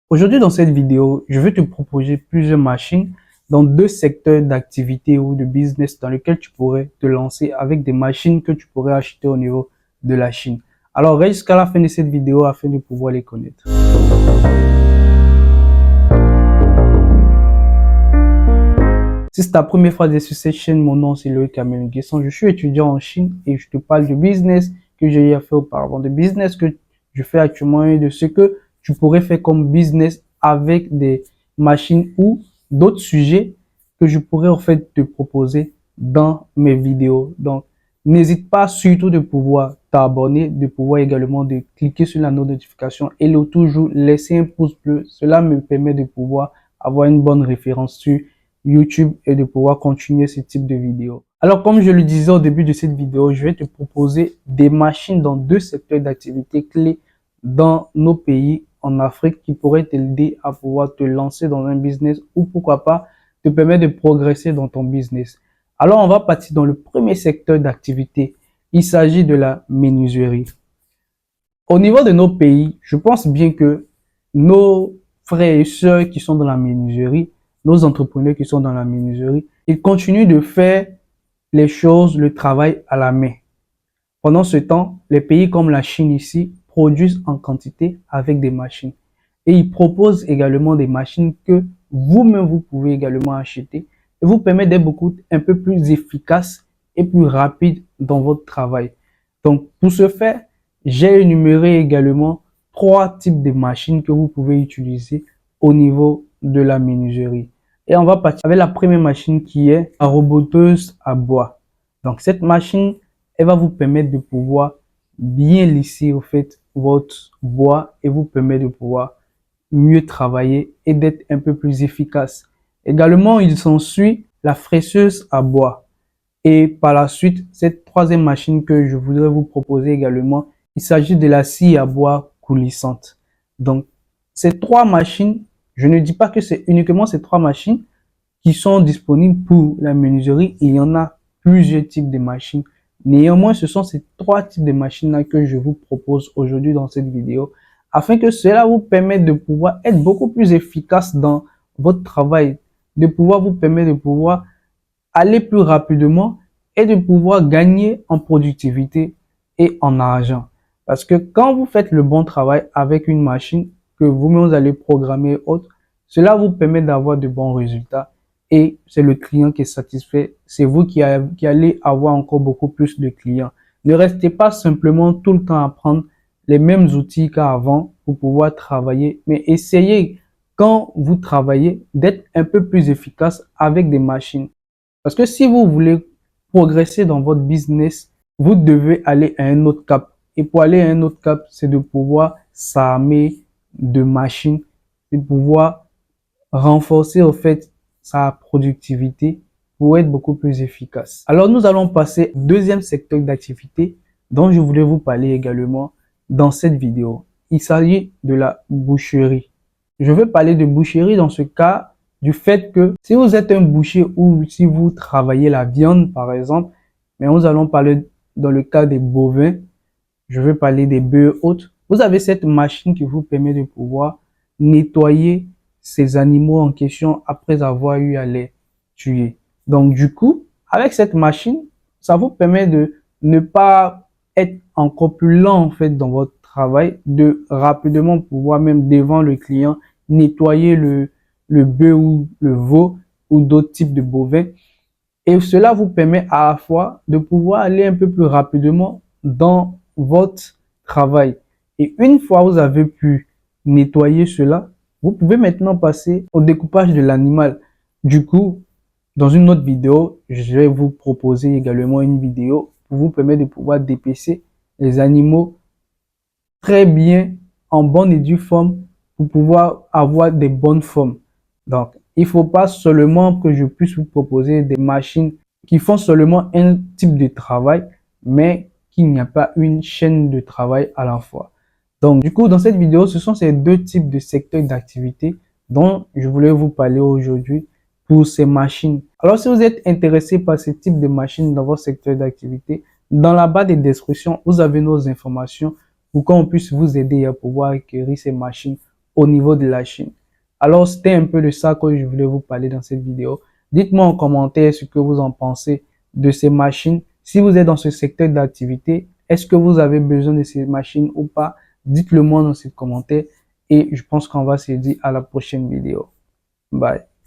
Aujourd'hui, dans cette vidéo, je vais te proposer plusieurs machines dans deux secteurs d'activité ou de business dans lesquels tu pourrais te lancer avec des machines que tu pourrais acheter au niveau de la Chine. Alors, reste jusqu'à la fin de cette vidéo afin de pouvoir les connaître. Si c'est ta première fois sur cette chaîne, mon nom c'est Loïc Kamel Nguesson. Je suis étudiant en Chine et je te parle de business que j'ai eu à faire auparavant, de business que je fais actuellement et de ce que tu pourrais faire comme business avec des machines ou d'autres sujets que je pourrais en fait te proposer dans mes vidéos. Donc, n'hésite pas surtout de pouvoir t'abonner, de pouvoir également de cliquer sur la notification et de toujours laisser un pouce bleu. Cela me permet de pouvoir avoir une bonne référence sur YouTube et de pouvoir continuer ce type de vidéos. Alors, comme je le disais au début de cette vidéo, je vais te proposer des machines dans deux secteurs d'activité clés dans nos pays en Afrique qui pourraient t'aider à pouvoir te lancer dans un business ou pourquoi pas te permettre de progresser dans ton business. Alors, on va partir dans le premier secteur d'activité. Il s'agit de la menuiserie. Au niveau de nos pays, je pense bien que nos frères et sœurs qui sont dans la menuiserie, nos entrepreneurs qui sont dans la menuiserie, ils continuent de faire les choses, le travail à la main. Pendant ce temps, les pays comme la Chine ici produisent en quantité avec des machines. Et ils proposent également des machines que vous-même vous pouvez également acheter et vous permettre d'être un peu plus efficace et plus rapide dans votre travail. Donc, pour ce faire, j'ai énuméré également trois types de machines que vous pouvez utiliser au niveau de la menuiserie. Et on va partir avec la première machine qui est la roboteuse à bois. Donc, cette machine, elle va vous permettre de pouvoir bien lisser au fait votre bois et vous permettre de pouvoir mieux travailler et d'être un peu plus efficace. Également, il s'ensuit la fresseuse à bois. Et par la suite, cette troisième machine que je voudrais vous proposer également, il s'agit de la scie à bois coulissante. Donc, ces trois machines, je ne dis pas que c'est uniquement ces trois machines qui sont disponibles pour la menuiserie. Il y en a plusieurs types de machines. Néanmoins, ce sont ces trois types de machines-là que je vous propose aujourd'hui dans cette vidéo afin que cela vous permette de pouvoir être beaucoup plus efficace dans votre travail, de pouvoir vous permettre de pouvoir aller plus rapidement et de pouvoir gagner en productivité et en argent. Parce que quand vous faites le bon travail avec une machine que vous-même allez programmer autre, cela vous permet d'avoir de bons résultats et c'est le client qui est satisfait. C'est vous qui allez avoir encore beaucoup plus de clients. Ne restez pas simplement tout le temps à prendre les mêmes outils qu'avant pour pouvoir travailler, mais essayez quand vous travaillez d'être un peu plus efficace avec des machines. Parce que si vous voulez progresser dans votre business, vous devez aller à un autre cap. Et pour aller à un autre cap, c'est de pouvoir s'armer de machines, de pouvoir renforcer au fait sa productivité pour être beaucoup plus efficace. Alors nous allons passer au deuxième secteur d'activité dont je voulais vous parler également dans cette vidéo. Il s'agit de la boucherie. Je veux parler de boucherie dans ce cas du fait que si vous êtes un boucher ou si vous travaillez la viande par exemple, mais nous allons parler dans le cas des bovins, je veux parler des bœufs autres, vous avez cette machine qui vous permet de pouvoir nettoyer ces animaux en question après avoir eu à les tuer. Donc du coup, avec cette machine, ça vous permet de ne pas être encore plus lent en fait dans votre travail, de rapidement pouvoir même devant le client nettoyer le bœuf ou le veau ou d'autres types de bovins. Et cela vous permet à la fois de pouvoir aller un peu plus rapidement dans votre travail. Et une fois vous avez pu nettoyer cela, vous pouvez maintenant passer au découpage de l'animal. Du coup, dans une autre vidéo, je vais vous proposer également une vidéo pour vous permettre de pouvoir dépecer les animaux très bien en bonne et due forme pour pouvoir avoir des bonnes formes. Donc, il ne faut pas seulement que je puisse vous proposer des machines qui font seulement un type de travail, mais qu'il n'y a pas une chaîne de travail à la fois. Donc, du coup, dans cette vidéo, ce sont ces deux types de secteurs d'activité dont je voulais vous parler aujourd'hui pour ces machines. Alors, si vous êtes intéressé par ce type de machines dans votre secteur d'activité, dans la barre de description, vous avez nos informations pour qu'on puisse vous aider à pouvoir acquérir ces machines au niveau de la Chine. Alors, c'était un peu de ça que je voulais vous parler dans cette vidéo. Dites-moi en commentaire ce que vous en pensez de ces machines. Si vous êtes dans ce secteur d'activité, est-ce que vous avez besoin de ces machines ou pas? Dites-le moi dans ces commentaires et je pense qu'on va se dire à la prochaine vidéo. Bye.